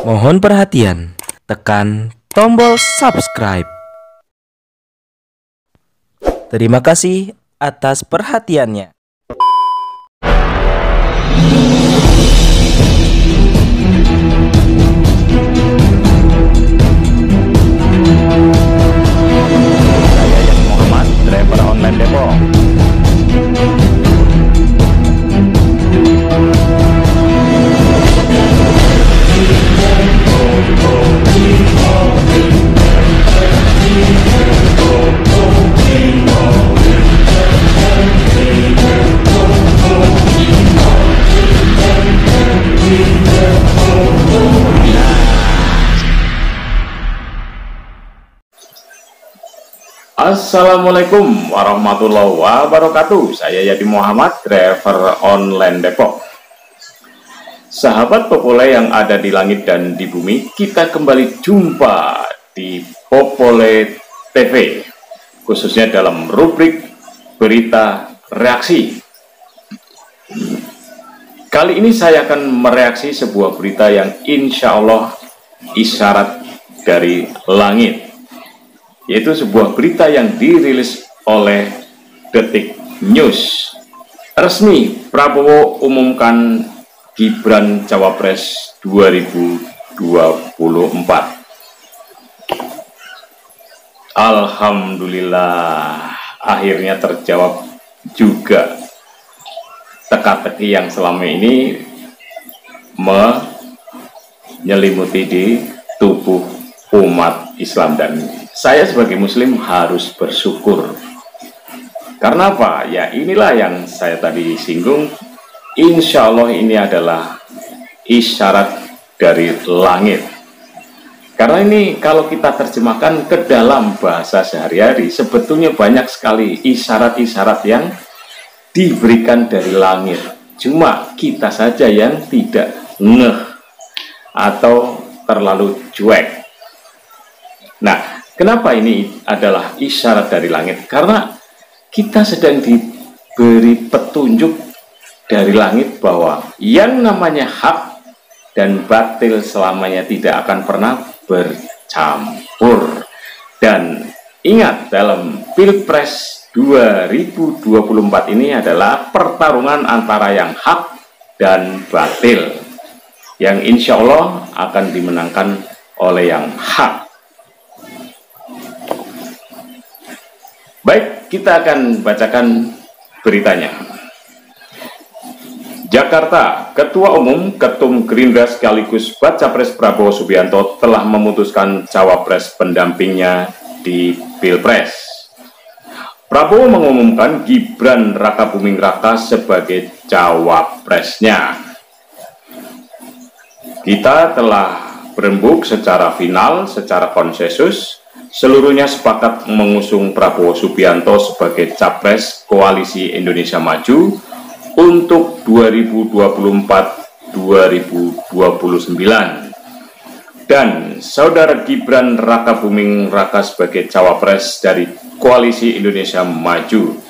Mohon perhatian, tekan tombol subscribe. Terima kasih atas perhatiannya. Saya Yati Muhammad, driver online Depok. Assalamualaikum warahmatullahi wabarakatuh. Saya Yati Muhammad, driver online Depok. Sahabat Popole yang ada di langit dan di bumi, kita kembali jumpa di Popole TV, khususnya dalam rubrik berita reaksi. Kali ini saya akan mereaksi sebuah berita yang insya Allah isyarat dari langit, yaitu sebuah berita yang dirilis oleh Detik News. Resmi, Prabowo umumkan Gibran Cawapres 2024. Alhamdulillah, akhirnya terjawab juga teka-teki yang selama ini menyelimuti di tubuh umat Islam, dan saya sebagai muslim harus bersyukur. Karena apa? Ya inilah yang saya tadi singgung. Insya Allah ini adalah isyarat dari langit. Karena ini kalau kita terjemahkan ke dalam bahasa sehari-hari, sebetulnya banyak sekali isyarat-isyarat yang diberikan dari langit. Cuma kita saja yang tidak ngeh atau terlalu cuek. Nah, kenapa ini adalah isyarat dari langit? Karena kita sedang diberi petunjuk dari langit bahwa yang namanya hak dan batil selamanya tidak akan pernah bercampur. Dan ingat, dalam Pilpres 2024 ini adalah pertarungan antara yang hak dan batil, yang insya Allah akan dimenangkan oleh yang hak. Baik, kita akan bacakan beritanya. Jakarta, Ketua Umum Ketum Gerindra sekaligus Baca Pres Prabowo Subianto telah memutuskan cawapres pendampingnya di Pilpres. Prabowo mengumumkan Gibran Rakabuming Raka sebagai cawapresnya. Kita telah berembuk secara final, secara konsensus. Seluruhnya sepakat mengusung Prabowo Subianto sebagai capres Koalisi Indonesia Maju untuk 2024-2029. Dan Saudara Gibran Rakabuming Raka sebagai cawapres dari Koalisi Indonesia Maju,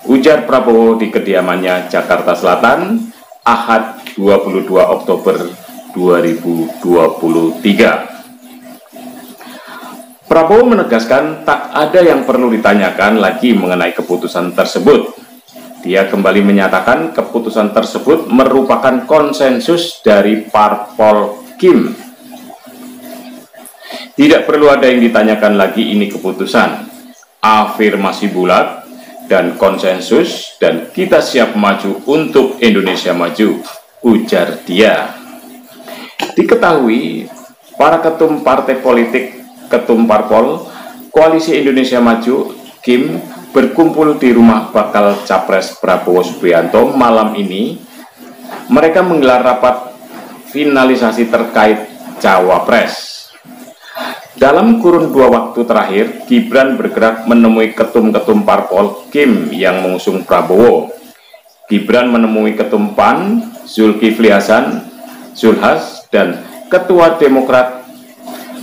ujar Prabowo di kediamannya Jakarta Selatan, Ahad 22 Oktober 2023. Prabowo menegaskan tak ada yang perlu ditanyakan lagi mengenai keputusan tersebut. Dia kembali menyatakan keputusan tersebut merupakan konsensus dari Parpol Kim. Tidak perlu ada yang ditanyakan lagi, ini keputusan, afirmasi bulat dan konsensus, dan kita siap maju untuk Indonesia Maju, ujar dia. Diketahui para ketum partai politik, ketum parpol Koalisi Indonesia Maju Kim berkumpul di rumah bakal capres Prabowo Subianto malam ini. Mereka menggelar rapat finalisasi terkait cawapres. Dalam kurun 2 waktu terakhir, Gibran bergerak menemui ketum-ketum parpol Kim yang mengusung Prabowo. Gibran menemui ketum PAN Zulkifli Hasan Zulhas dan Ketua Demokrat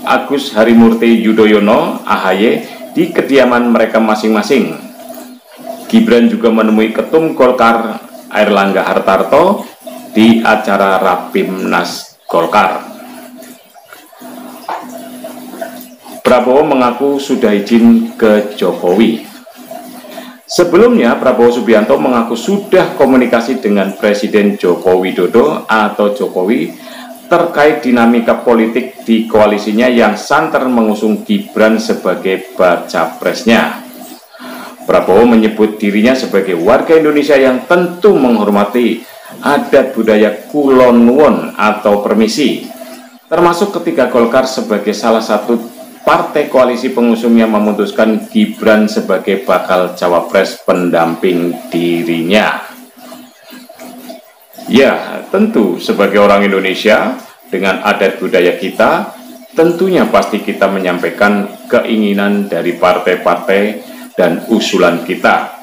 Agus Harimurti Yudhoyono (AHY) di kediaman mereka masing-masing. Gibran juga menemui Ketum Golkar Airlangga Hartarto di acara Rapimnas Golkar. Prabowo mengaku sudah izin ke Jokowi. Sebelumnya, Prabowo Subianto mengaku sudah komunikasi dengan Presiden Joko Widodo atau Jokowi terkait dinamika politik di koalisinya yang santer mengusung Gibran sebagai baca presnya. Prabowo menyebut dirinya sebagai warga Indonesia yang tentu menghormati adat budaya Kulon Nuwun atau permisi, termasuk ketika Golkar sebagai salah satu partai koalisi pengusungnya memutuskan Gibran sebagai bakal cawapres pendamping dirinya. Ya, tentu sebagai orang Indonesia dengan adat budaya kita, tentunya pasti kita menyampaikan keinginan dari partai-partai dan usulan kita.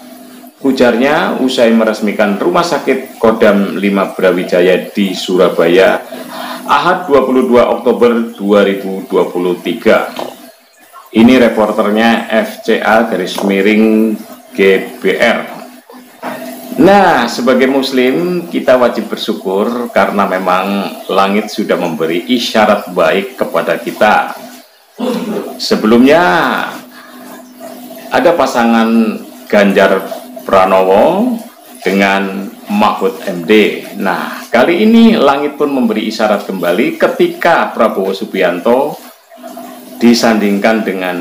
Ujarnya usai meresmikan Rumah Sakit Kodam 5 Brawijaya di Surabaya, Ahad 22 Oktober 2023. Ini reporternya FCA_GBR. Nah, sebagai muslim kita wajib bersyukur karena memang langit sudah memberi isyarat baik kepada kita. Sebelumnya ada pasangan Ganjar Pranowo dengan Mahfud MD. Nah, kali ini langit pun memberi isyarat kembali ketika Prabowo Subianto disandingkan dengan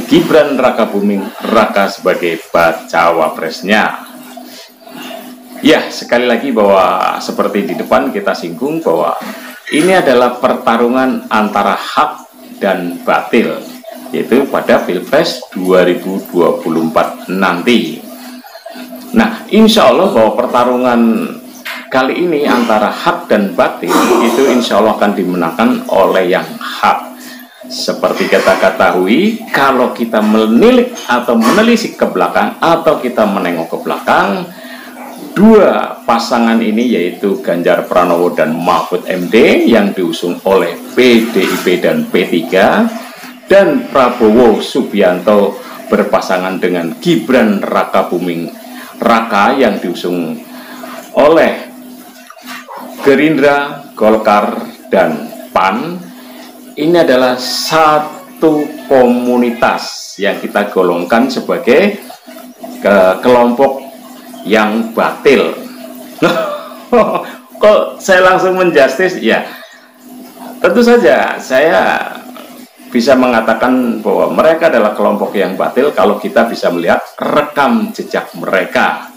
Gibran Rakabuming Raka sebagai bacawa presnya. Ya, sekali lagi bahwa seperti di depan kita singgung bahwa ini adalah pertarungan antara hak dan batil, yaitu pada Pilpres 2024 nanti. Nah, insya Allah bahwa pertarungan kali ini antara hak dan batil itu insya Allah akan dimenangkan oleh yang hak. Seperti kita ketahui, kalau kita menilik atau menelisik ke belakang atau kita menengok ke belakang, dua pasangan ini yaitu Ganjar Pranowo dan Mahfud MD yang diusung oleh PDIP dan P3, dan Prabowo Subianto berpasangan dengan Gibran Rakabuming Raka yang diusung oleh Gerindra, Golkar, dan PAN. Ini adalah satu komunitas yang kita golongkan sebagai kelompok yang batil. Kok saya langsung menjustis? Ya, tentu saja saya bisa mengatakan bahwa mereka adalah kelompok yang batil kalau kita bisa melihat rekam jejak mereka.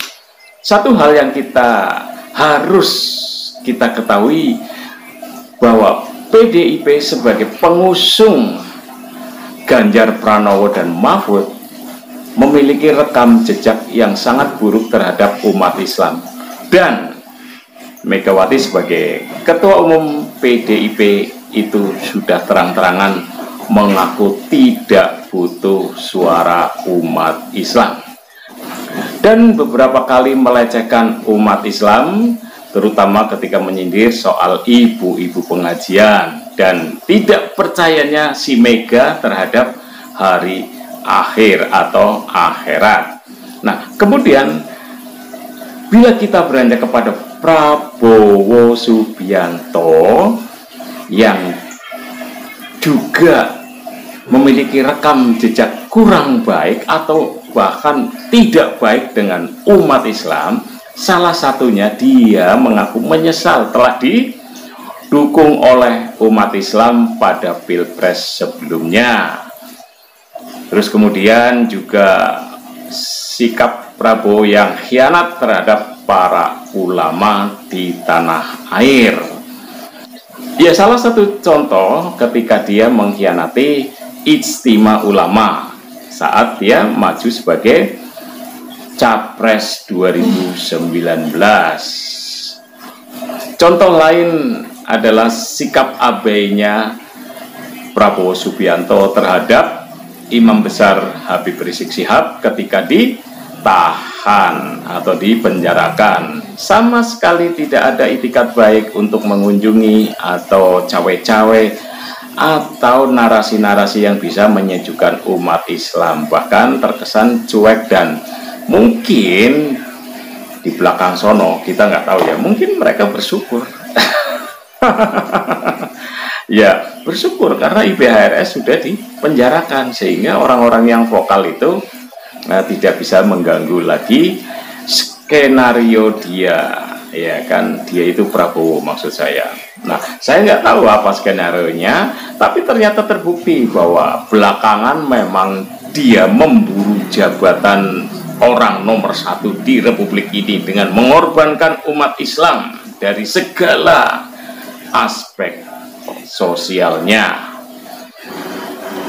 Satu hal yang kita harus kita ketahui bahwa PDIP sebagai pengusung Ganjar Pranowo dan Mahfud memiliki rekam jejak yang sangat buruk terhadap umat Islam, dan Megawati sebagai Ketua Umum PDIP itu sudah terang-terangan mengaku tidak butuh suara umat Islam, dan beberapa kali melecehkan umat Islam, terutama ketika menyindir soal ibu-ibu pengajian dan tidak percayanya si Mega terhadap hari akhir atau akhirat. Nah, kemudian bila kita beranjak kepada Prabowo Subianto yang juga memiliki rekam jejak kurang baik atau bahkan tidak baik dengan umat Islam, salah satunya dia mengaku menyesal telah didukung oleh umat Islam pada Pilpres sebelumnya. Terus kemudian juga sikap Prabowo yang khianat terhadap para ulama di tanah air. Ya, salah satu contoh ketika dia mengkhianati Ijtima Ulama saat dia maju sebagai Capres 2019. Contoh lain adalah sikap abainya Prabowo Subianto terhadap Imam Besar Habib Rizik Syihab ketika ditahan atau dipenjarakan. Sama sekali tidak ada itikat baik untuk mengunjungi atau cawe-cawe atau narasi-narasi yang bisa menyejukkan umat Islam. Bahkan terkesan cuek, dan mungkin di belakang sono kita nggak tahu ya, mungkin mereka bersyukur. Ya, bersyukur karena IPHRS sudah dipenjarakan sehingga orang-orang yang vokal itu tidak bisa mengganggu lagi skenario dia, ya kan, dia itu Prabowo maksud saya. Nah, saya nggak tahu apa skenario-nya, tapi ternyata terbukti bahwa belakangan memang dia memburu jabatan orang nomor 1 di Republik ini dengan mengorbankan umat Islam dari segala aspek sosialnya.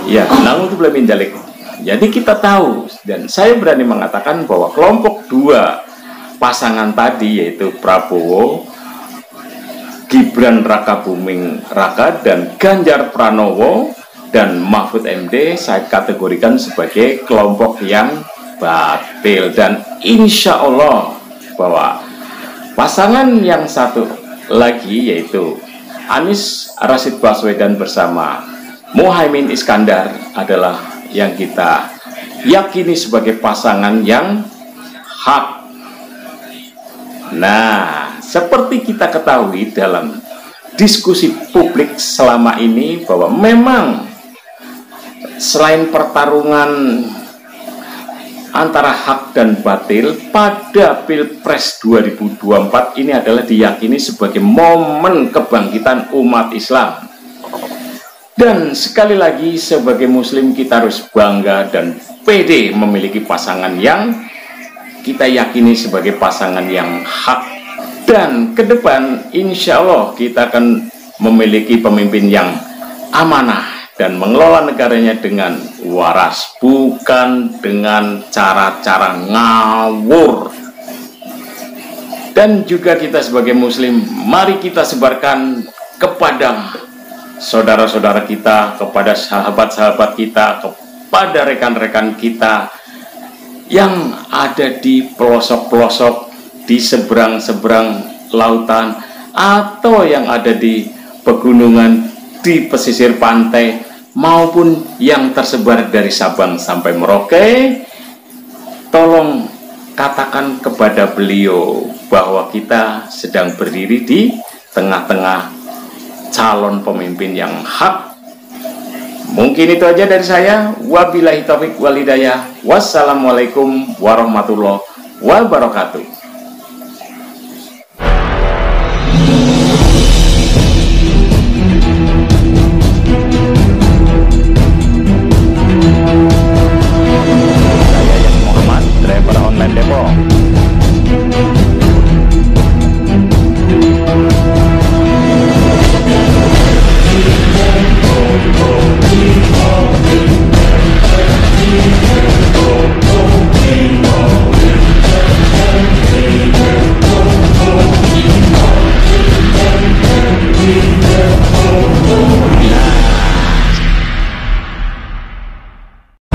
Ya, namun itu belum menjalik. Jadi kita tahu, dan saya berani mengatakan bahwa kelompok 2 pasangan tadi, yaitu Prabowo, Gibran Rakabuming Raka, dan Ganjar Pranowo dan Mahfud MD, saya kategorikan sebagai kelompok yang batil. Dan insya Allah bahwa pasangan yang satu lagi, yaitu Anies Rashid Baswedan bersama Muhaimin Iskandar, adalah yang kita yakini sebagai pasangan yang hak. Nah, seperti kita ketahui dalam diskusi publik selama ini bahwa memang selain pertarungan antara hak dan batil pada Pilpres 2024 ini adalah diyakini sebagai momen kebangkitan umat Islam. Dan sekali lagi sebagai muslim kita harus bangga dan pede memiliki pasangan yang kita yakini sebagai pasangan yang hak. Dan ke depan insya Allah kita akan memiliki pemimpin yang amanah dan mengelola negaranya dengan waras, bukan dengan cara-cara ngawur. Dan juga kita sebagai muslim, mari kita sebarkan kepada saudara-saudara kita, kepada sahabat-sahabat kita, kepada rekan-rekan kita yang ada di pelosok-pelosok, di seberang-seberang lautan, atau yang ada di pegunungan, di pesisir pantai, maupun yang tersebar dari Sabang sampai Merauke. Tolong katakan kepada beliau bahwa kita sedang berdiri di tengah-tengah calon pemimpin yang hak. Mungkin itu aja dari saya. Wabillahi taufik wal hidayah. Wassalamualaikum warahmatullahi wabarakatuh.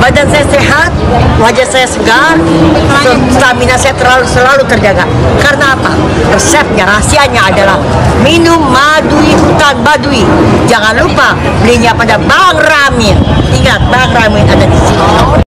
Badan saya sehat, wajah saya segar, stamina saya selalu terjaga. Karena apa? Resepnya, rahasianya adalah minum madui hutan badui. Jangan lupa belinya pada Bang Ramin. Ingat, Bang Ramin ada di sini.